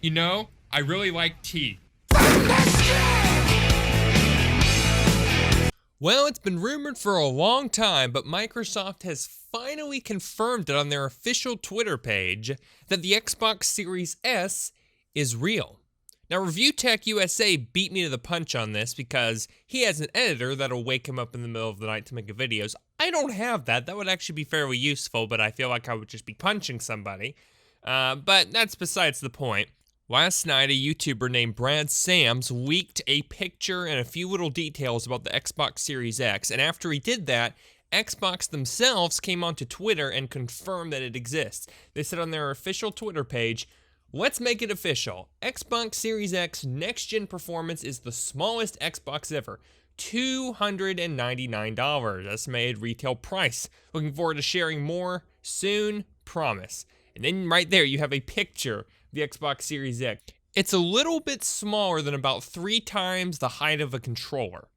You know, I really like tea. Well, it's been rumored for a long time, but Microsoft has finally confirmed it on their official Twitter page that the Xbox Series S is real. Now, Review Tech USA beat me to the punch on this because he has an editor that'll wake him up in the middle of the night to make videos. I don't have that. That would actually be fairly useful, but I feel like I would just be punching somebody. But that's besides the point. Last night, a YouTuber named Brad Sams leaked a picture and a few little details about the Xbox Series X, and after he did that, Xbox themselves came onto Twitter and confirmed that it exists. They said on their official Twitter page, "Let's make it official. Xbox Series X next-gen performance is the smallest Xbox ever. $299 estimated retail price. Looking forward to sharing more soon, promise." And then right there, you have a picture the Xbox Series X. It's a little bit smaller than about 3 times the height of a controller.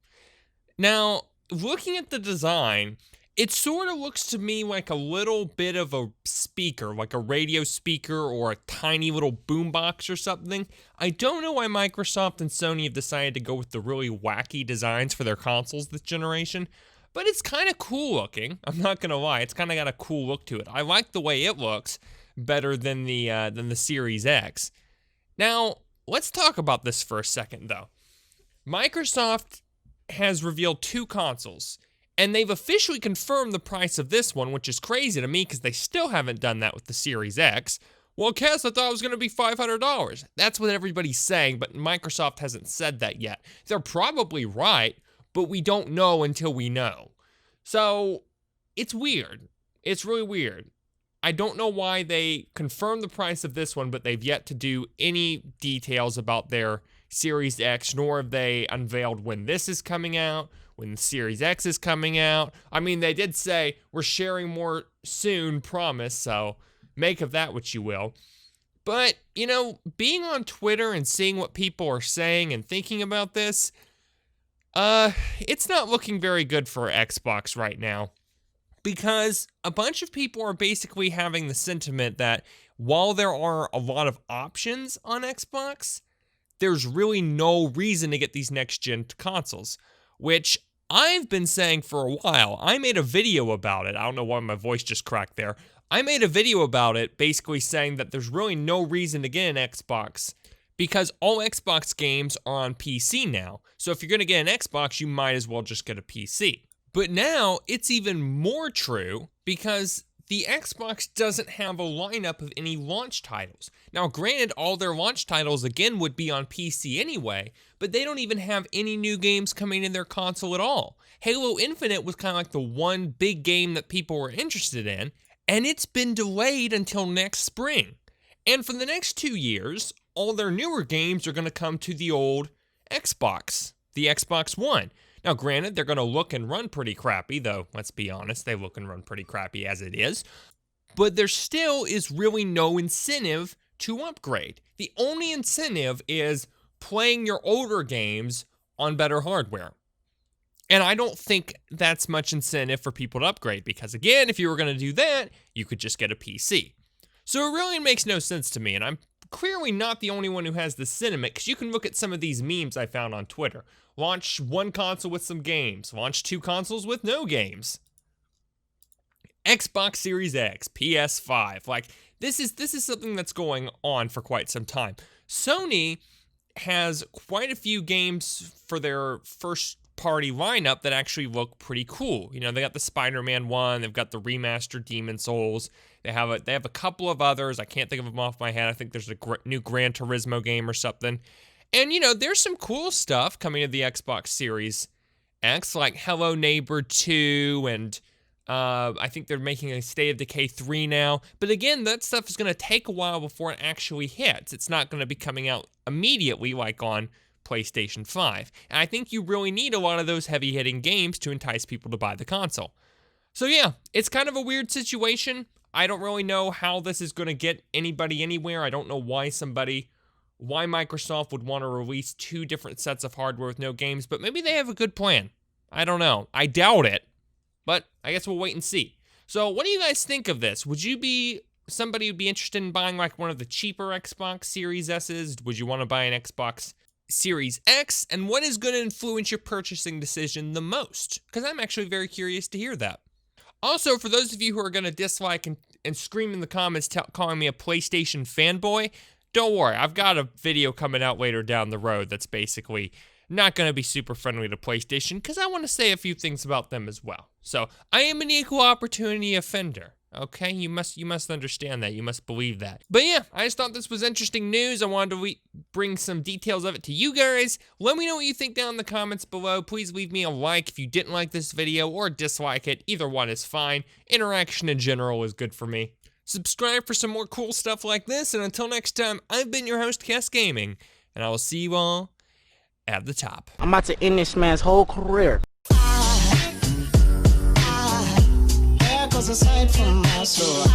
Now, looking at the design, it sort of looks to me like a little bit of a speaker, like a radio speaker or a tiny little boombox or something. I don't know why Microsoft and Sony have decided to go with the really wacky designs for their consoles this generation, but it's kind of cool looking. I'm not gonna lie, it's kind of got a cool look to it. I like the way it looks better than the Series X. Now, let's talk about this for a second, though. Microsoft has revealed 2 consoles, and they've officially confirmed the price of this one, which is crazy to me because they still haven't done that with the Series X. Well, Cass, I thought it was going to be $500. That's what everybody's saying, but Microsoft hasn't said that yet. They're probably right, but we don't know until we know. So, it's weird. It's really weird. I don't know why they confirmed the price of this one, but they've yet to do any details about their Series X, nor have they unveiled when this is coming out, when the Series X is coming out. I mean, they did say, we're sharing more soon, promise, so make of that what you will. But, you know, being on Twitter and seeing what people are saying and thinking about this, it's not looking very good for Xbox right now. Because a bunch of people are basically having the sentiment that while there are a lot of options on Xbox, there's really no reason to get these next-gen consoles, which I've been saying for a while. I made a video about it. I don't know why my voice just cracked there. I made a video about it basically saying that there's really no reason to get an Xbox because all Xbox games are on PC now. So if you're going to get an Xbox, you might as well just get a PC. But now, it's even more true because the Xbox doesn't have a lineup of any launch titles. Now, granted, all their launch titles, again, would be on PC anyway, but they don't even have any new games coming in their console at all. Halo Infinite was kind of like the one big game that people were interested in, and it's been delayed until next spring. And for the next 2 years, all their newer games are going to come to the old Xbox, the Xbox One. Now, granted, they're going to look and run pretty crappy, though, let's be honest, they look and run pretty crappy as it is. But there still is really no incentive to upgrade. The only incentive is playing your older games on better hardware. And I don't think that's much incentive for people to upgrade, because again, if you were going to do that, you could just get a PC. So it really makes no sense to me, and I'm clearly not the only one who has this sentiment, because you can look at some of these memes I found on Twitter. Launch 1 console with some games. Launch 2 consoles with no games. Xbox Series X, PS5. Like, this is something that's going on for quite some time. Sony has quite a few games for their first-party lineup that actually look pretty cool. You know, they got the Spider-Man one. They've got the remastered Demon's Souls. They have a couple of others. I can't think of them off my head. I think there's a new Gran Turismo game or something. And, you know, there's some cool stuff coming to the Xbox Series X, like Hello Neighbor 2, and I think they're making a State of Decay 3 now. But again, that stuff is going to take a while before it actually hits. It's not going to be coming out immediately like on PlayStation 5. And I think you really need a lot of those heavy-hitting games to entice people to buy the console. So yeah, it's kind of a weird situation. I don't really know how this is going to get anybody anywhere. I don't know why Microsoft would want to release 2 different sets of hardware with no games, but maybe they have a good plan. I don't know. I doubt it, but I guess we'll wait and see. So what do you guys think of this? Would you be somebody would be interested in buying like one of the cheaper Xbox Series S's? Would you want to buy an Xbox Series X? And what is going to influence your purchasing decision the most? Because I'm actually very curious to hear that. Also, for those of you who are going to dislike and scream in the comments calling me a PlayStation fanboy, don't worry. I've got a video coming out later down the road that's basically not going to be super friendly to PlayStation because I want to say a few things about them as well. So, I am an equal opportunity offender. Okay, you must understand that. You must believe that. But yeah, I just thought this was interesting news. I wanted to bring some details of it to you guys. Let me know what you think down in the comments below. Please leave me a like if you didn't like this video or dislike it. Either one is fine. Interaction in general is good for me. Subscribe for some more cool stuff like this. And until next time, I've been your host, Kess Gaming. And I will see you all at the top. I'm about to end this man's whole career. Cause aside from my soul,